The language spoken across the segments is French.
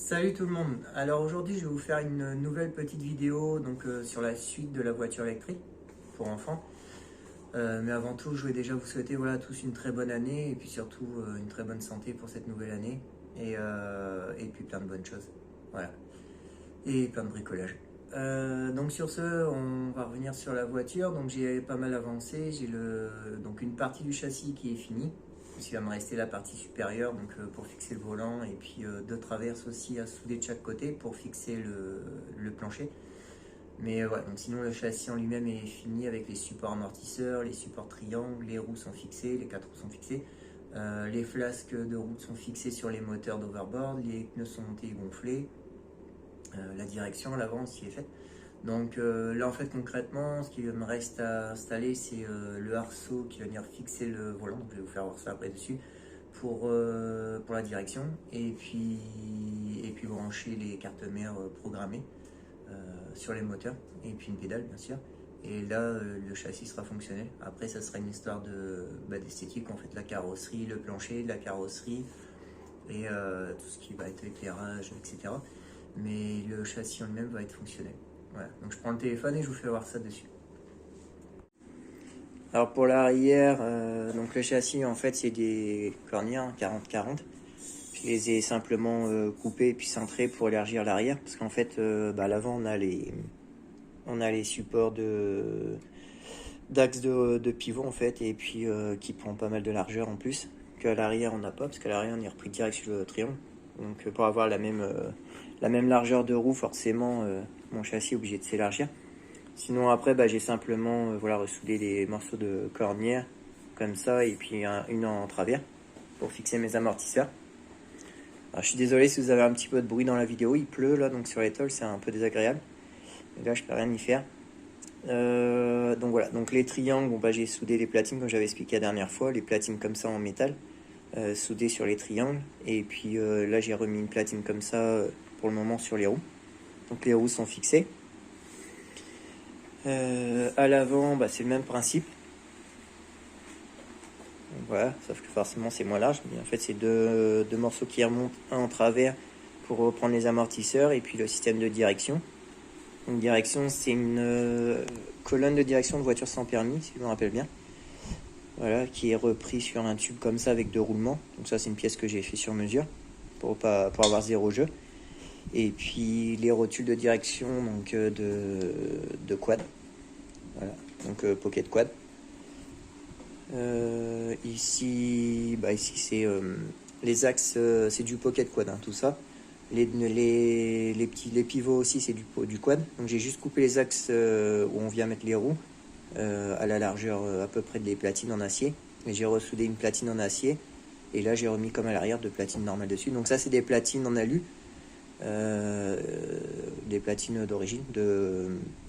Salut tout le monde. Alors aujourd'hui je vais vous faire une nouvelle petite vidéo sur la suite de la voiture électrique pour enfants. Mais avant tout je voulais déjà vous souhaiter tous une très bonne année et puis surtout une très bonne santé pour cette nouvelle année et puis plein de bonnes choses. Voilà. Et plein de bricolage. Donc sur ce on va revenir sur la voiture. Donc j'ai pas mal avancé. J'ai donc une partie du châssis qui est finie. Il va me rester la partie supérieure pour fixer le volant et puis deux traverses aussi à souder de chaque côté pour fixer le plancher. Mais voilà, donc sinon le châssis en lui-même est fini avec les supports amortisseurs, les supports triangles, les roues sont fixées, les quatre roues sont fixées. Les flasques de route sont fixées sur les moteurs d'overboard, les pneus sont montés et gonflés. La direction, l'avant aussi est faite. Donc là en fait concrètement ce qui me reste à installer c'est le arceau qui va venir fixer le volant, donc je vais vous faire voir ça après dessus pour la direction et puis brancher les cartes mères programmées sur les moteurs et puis une pédale bien sûr, et là le châssis sera fonctionnel. Après ça sera une histoire d'esthétique en fait, la carrosserie, le plancher, la carrosserie et tout ce qui va être éclairage etc, mais le châssis en lui-même va être fonctionnel. Voilà, donc je prends le téléphone et je vous fais voir ça dessus. Alors pour l'arrière, donc le châssis en fait c'est des cornières 40-40. Je les ai simplement coupés et puis cintrés pour élargir l'arrière parce qu'en fait à l'avant on a les supports d'axe de pivot en fait, et puis qui prend pas mal de largeur en plus qu'à l'arrière on n'a pas, parce qu'à l'arrière on est repris direct sur le triangle. Donc pour avoir la même largeur de roue forcément mon châssis est obligé de s'élargir. Sinon après j'ai simplement ressoudé des morceaux de cornière comme ça et puis une en travers pour fixer mes amortisseurs. Alors, je suis désolé si vous avez un petit peu de bruit dans la vidéo, il pleut là donc sur les tôles c'est un peu désagréable. Et là je peux rien y faire. Donc voilà, donc les triangles, j'ai soudé les platines comme j'avais expliqué la dernière fois, les platines comme ça en métal, soudées sur les triangles. Et puis là j'ai remis une platine comme ça pour le moment sur les roues. Donc les roues sont fixées. À l'avant, c'est le même principe. Donc voilà, sauf que forcément c'est moins large. Mais en fait c'est deux morceaux qui remontent, un en travers pour reprendre les amortisseurs et puis le système de direction. Une direction, c'est une colonne de direction de voiture sans permis, si je me rappelle bien. Voilà, qui est repris sur un tube comme ça avec deux roulements. Donc ça, c'est une pièce que j'ai fait sur mesure pour avoir zéro jeu. Et puis les rotules de direction de quad. Voilà, donc pocket quad. Ici c'est les axes, c'est du pocket quad, hein, tout ça. Les pivots aussi c'est du quad. Donc j'ai juste coupé les axes où on vient mettre les roues à la largeur à peu près des platines en acier. Et j'ai ressoudé une platine en acier. Et là j'ai remis comme à l'arrière deux platines normales dessus. Donc ça c'est des platines en alu. Des platines d'origine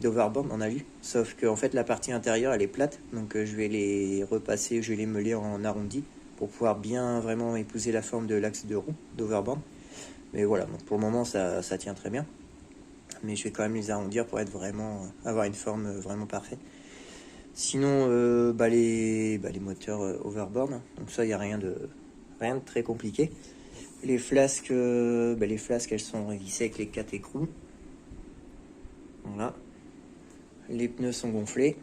d'overboard en alu. Sauf que en fait la partie intérieure elle est plate. Donc je vais les repasser, je vais les meuler en arrondi pour pouvoir bien vraiment épouser la forme de l'axe de roue d'overboard. Mais voilà, donc pour le moment ça tient très bien. Mais je vais quand même les arrondir pour avoir une forme vraiment parfaite. Sinon, les moteurs overboard, donc ça, il n'y a rien de très compliqué. Les flasques, elles sont révissées avec les 4 écrous. Voilà. Les pneus sont gonflés.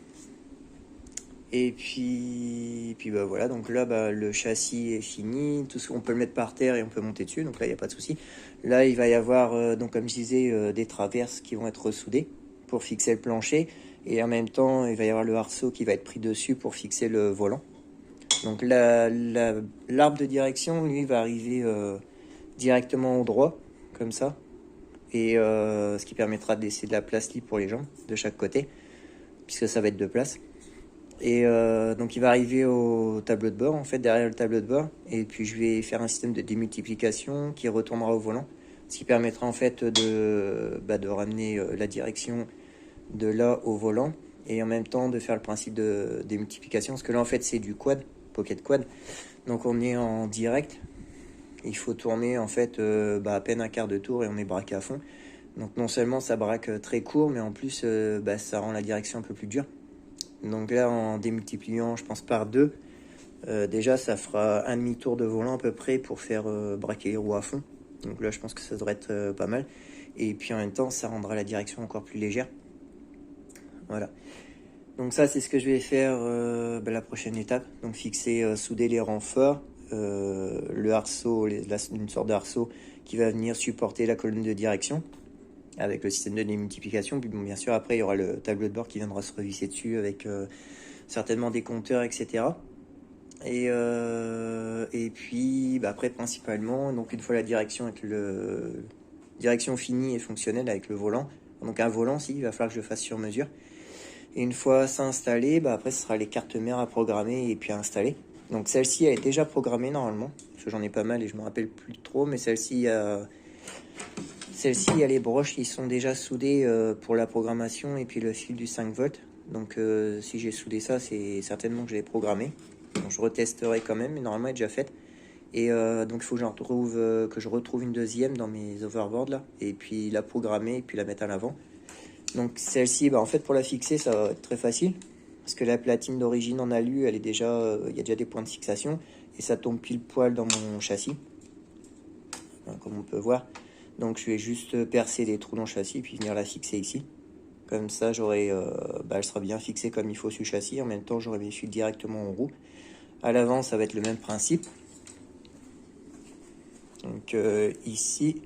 Et puis voilà, donc là le châssis est fini, tout ce qu'on peut le mettre par terre et on peut monter dessus, donc là il n'y a pas de souci. Là il va y avoir donc comme je disais des traverses qui vont être ressoudées pour fixer le plancher, et en même temps il va y avoir le arceau qui va être pris dessus pour fixer le volant. Donc l'arbre de direction lui va arriver directement au droit comme ça, et ce qui permettra de laisser de la place libre pour les jambes de chaque côté puisque ça va être 2 places. Et donc il va arriver au tableau de bord, en fait derrière le tableau de bord, et puis je vais faire un système de démultiplication qui retournera au volant, ce qui permettra en fait de ramener la direction de là au volant, et en même temps de faire le principe de démultiplication, parce que là en fait c'est du quad, pocket quad, donc on est en direct, il faut tourner en fait à peine un quart de tour et on est braqué à fond. Donc non seulement ça braque très court, mais en plus ça rend la direction un peu plus dure. Donc là, en démultipliant, je pense par 2, déjà ça fera un demi-tour de volant à peu près pour faire braquer les roues à fond. Donc là je pense que ça devrait être pas mal. Et puis en même temps ça rendra la direction encore plus légère. Voilà. Donc ça c'est ce que je vais faire la prochaine étape. Donc fixer, souder les renforts, le arceau, une sorte d'arceau qui va venir supporter la colonne de direction avec le système de démultiplication. Puis bon, bien sûr après il y aura le tableau de bord qui viendra se revisser dessus avec certainement des compteurs, etc. Et puis après principalement, donc une fois la direction avec direction finie et fonctionnelle avec le volant, donc un volant si, il va falloir que je fasse sur mesure. Et une fois ça installé, après ce sera les cartes mères à programmer et puis à installer. Donc celle-ci elle est déjà programmée normalement, parce que j'en ai pas mal et je me rappelle plus trop, mais celle-ci il y a les broches qui sont déjà soudées pour la programmation et puis le fil du 5 volts. Donc si j'ai soudé ça, c'est certainement que je l'ai programmé. Donc, je retesterai quand même, mais normalement elle est déjà faite. Et donc il faut que je retrouve une deuxième dans mes overboards là, et puis la programmer et puis la mettre à l'avant. Donc celle-ci, en fait pour la fixer ça va être très facile, parce que la platine d'origine en alu, elle est déjà, il y a déjà des points de fixation, et ça tombe pile poil dans mon châssis, comme on peut voir. Donc je vais juste percer les trous dans le châssis, puis venir la fixer ici. Comme ça, elle sera bien fixée comme il faut sur le châssis. En même temps, j'aurai mes fils directement en roue. À l'avant, ça va être le même principe. Donc ici,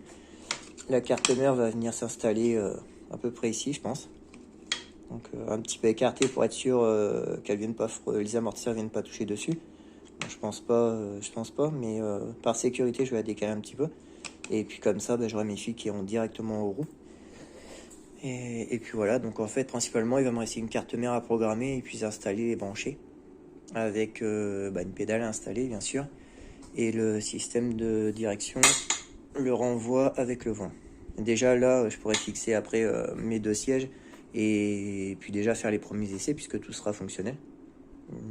la carte mère va venir s'installer à peu près ici, je pense. Donc un petit peu écarté pour être sûr qu'elle vienne pas, les amortisseurs viennent pas toucher dessus. Bon, je pense pas, mais par sécurité, je vais la décaler un petit peu. Et puis comme ça, j'aurai mes fils qui iront directement aux roues. Et puis voilà, donc en fait, principalement, il va me rester une carte mère à programmer et puis installer et brancher avec une pédale à installer, bien sûr, et le système de direction, le renvoi avec le vent. Déjà là, je pourrais fixer après mes deux sièges et puis déjà faire les premiers essais puisque tout sera fonctionnel.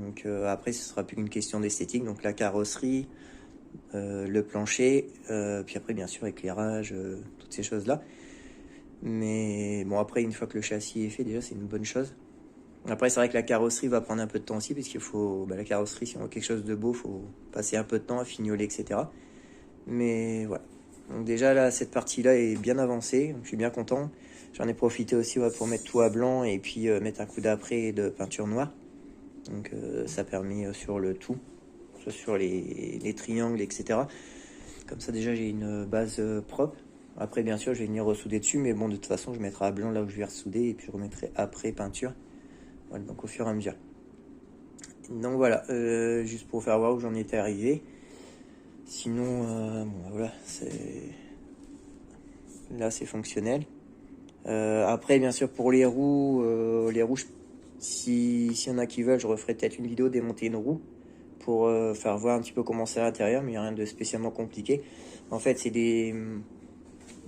Donc après, ce sera plus qu'une question d'esthétique, donc la carrosserie, le plancher, puis après, bien sûr, éclairage, toutes ces choses-là. Mais bon, après, une fois que le châssis est fait, déjà, c'est une bonne chose. Après, c'est vrai que la carrosserie va prendre un peu de temps aussi, parce qu'il faut, la carrosserie, si on veut quelque chose de beau, il faut passer un peu de temps à fignoler, etc. Mais voilà. Donc déjà, là, cette partie-là est bien avancée, donc je suis bien content. J'en ai profité aussi pour mettre tout à blanc et puis mettre un coup d'après de peinture noire. Donc ça permet sur le tout, soit sur les triangles, etc. Comme ça, déjà, j'ai une base propre. Après, bien sûr, je vais venir ressouder dessus, mais bon, de toute façon, je mettrai à blanc là où je vais ressouder et puis je remettrai après peinture. Voilà, donc au fur et à mesure. Donc voilà, juste pour faire voir où j'en étais arrivé. Sinon, voilà, là c'est fonctionnel. Après, bien sûr, pour les roues, s'il y en a qui veulent, je referai peut-être une vidéo démonter une roue pour faire voir un petit peu comment c'est à l'intérieur, mais il n'y a rien de spécialement compliqué. En fait, c'est des...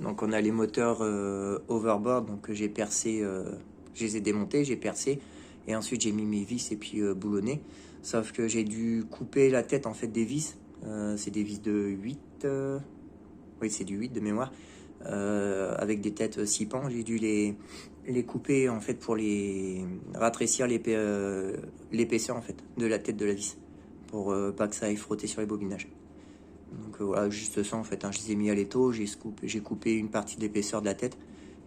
Donc on a les moteurs overboard, donc j'ai percé, je les ai démontés, j'ai percé, et ensuite j'ai mis mes vis et puis boulonné. Sauf que j'ai dû couper la tête en fait des vis. C'est des vis de 8, oui c'est du 8 de mémoire, avec des têtes 6 pans. J'ai dû les couper en fait pour les rafraîchir l'épaisseur en fait de la tête de la vis, pour pas que ça aille frotter sur les bobinages. Donc voilà, juste ça en fait, hein. Je les ai mis à l'étau, j'ai coupé une partie de l'épaisseur de la tête,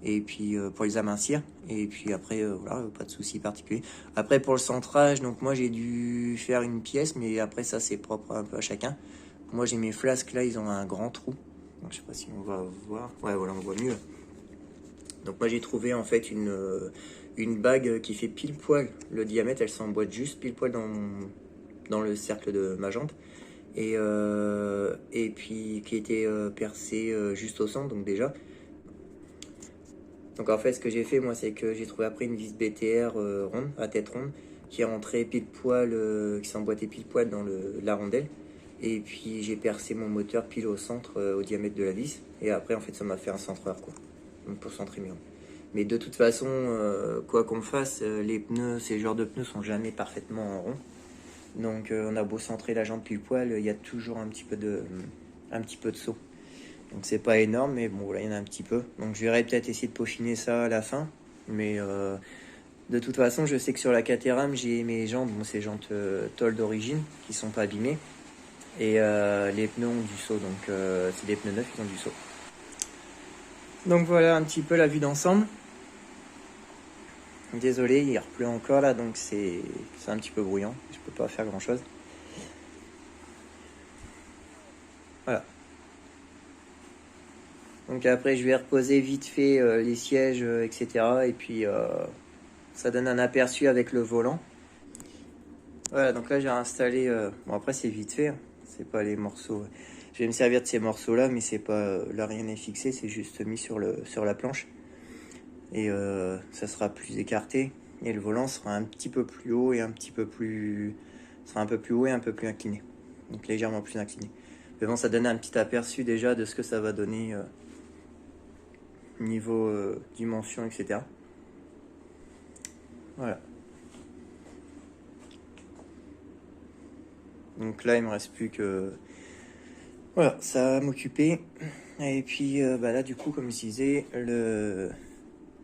et puis pour les amincir, et puis après voilà, pas de souci particulier. Après pour le centrage, donc moi j'ai dû faire une pièce, mais après ça c'est propre un peu à chacun. Moi j'ai mes flasques là, ils ont un grand trou, donc je sais pas si on va voir, ouais voilà on voit mieux. Donc moi j'ai trouvé en fait une bague qui fait pile poil le diamètre, elle s'emboîte juste pile poil dans le cercle de ma jambe. Et puis qui était percé juste au centre, donc déjà. Donc en fait ce que j'ai fait moi c'est que j'ai trouvé après une vis BTR ronde, à tête ronde, qui est rentrée pile poil, qui s'emboîtait pile poil dans la rondelle. Et puis j'ai percé mon moteur pile au centre, au diamètre de la vis. Et après en fait ça m'a fait un centreur quoi, donc pour centrer mieux. Mais de toute façon, quoi qu'on fasse, les pneus, ces genres de pneus sont jamais parfaitement en rond. Donc on a beau centrer la jambe pile poil, il y a toujours un petit peu de saut. Donc c'est pas énorme, mais bon voilà, il y en a un petit peu. Donc je verrai peut-être essayer de peaufiner ça à la fin. Mais de toute façon, je sais que sur la Caterham, j'ai mes jantes, bon, ces jantes tôle d'origine, qui sont pas abîmées. Et les pneus ont du saut, donc c'est des pneus neufs qui ont du saut. Donc voilà un petit peu la vue d'ensemble. Désolé, il pleut encore là, donc c'est un petit peu bruyant. Je peux pas faire grand chose. Voilà. Donc après, je vais reposer vite fait les sièges, etc. Et puis ça donne un aperçu avec le volant. Voilà, donc là j'ai installé. Bon, après, c'est vite fait, hein. C'est pas les morceaux. Je vais me servir de ces morceaux là, mais c'est pas. Là, rien n'est fixé, c'est juste mis sur la planche. Et ça sera plus écarté. Et le volant sera un petit peu plus haut et un petit peu plus. Sera un peu plus haut et un peu plus incliné. Donc légèrement plus incliné. Mais bon, ça donne un petit aperçu déjà de ce que ça va donner niveau dimension, etc. Voilà. Donc là, il me reste plus que. Voilà, ça va m'occuper. Et puis bah là, du coup, comme je disais,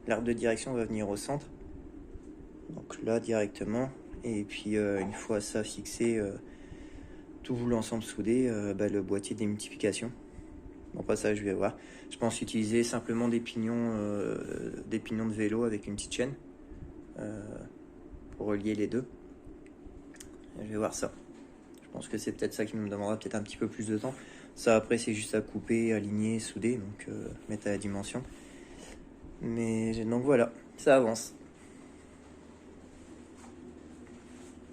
l'arbre de direction va venir au centre. Donc là, directement. Et puis une fois ça fixé, tout l'ensemble soudé, bah, le boîtier de démultiplication. Bon, pas ça, je vais voir. Je pense utiliser simplement des pignons de vélo avec une petite chaîne pour relier les deux. Je vais voir ça. Je pense que c'est peut-être ça qui me demandera peut-être un petit peu plus de temps. Ça, après, c'est juste à couper, aligner, souder, donc mettre à la dimension. Mais donc voilà, ça avance.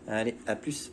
Allez, à plus.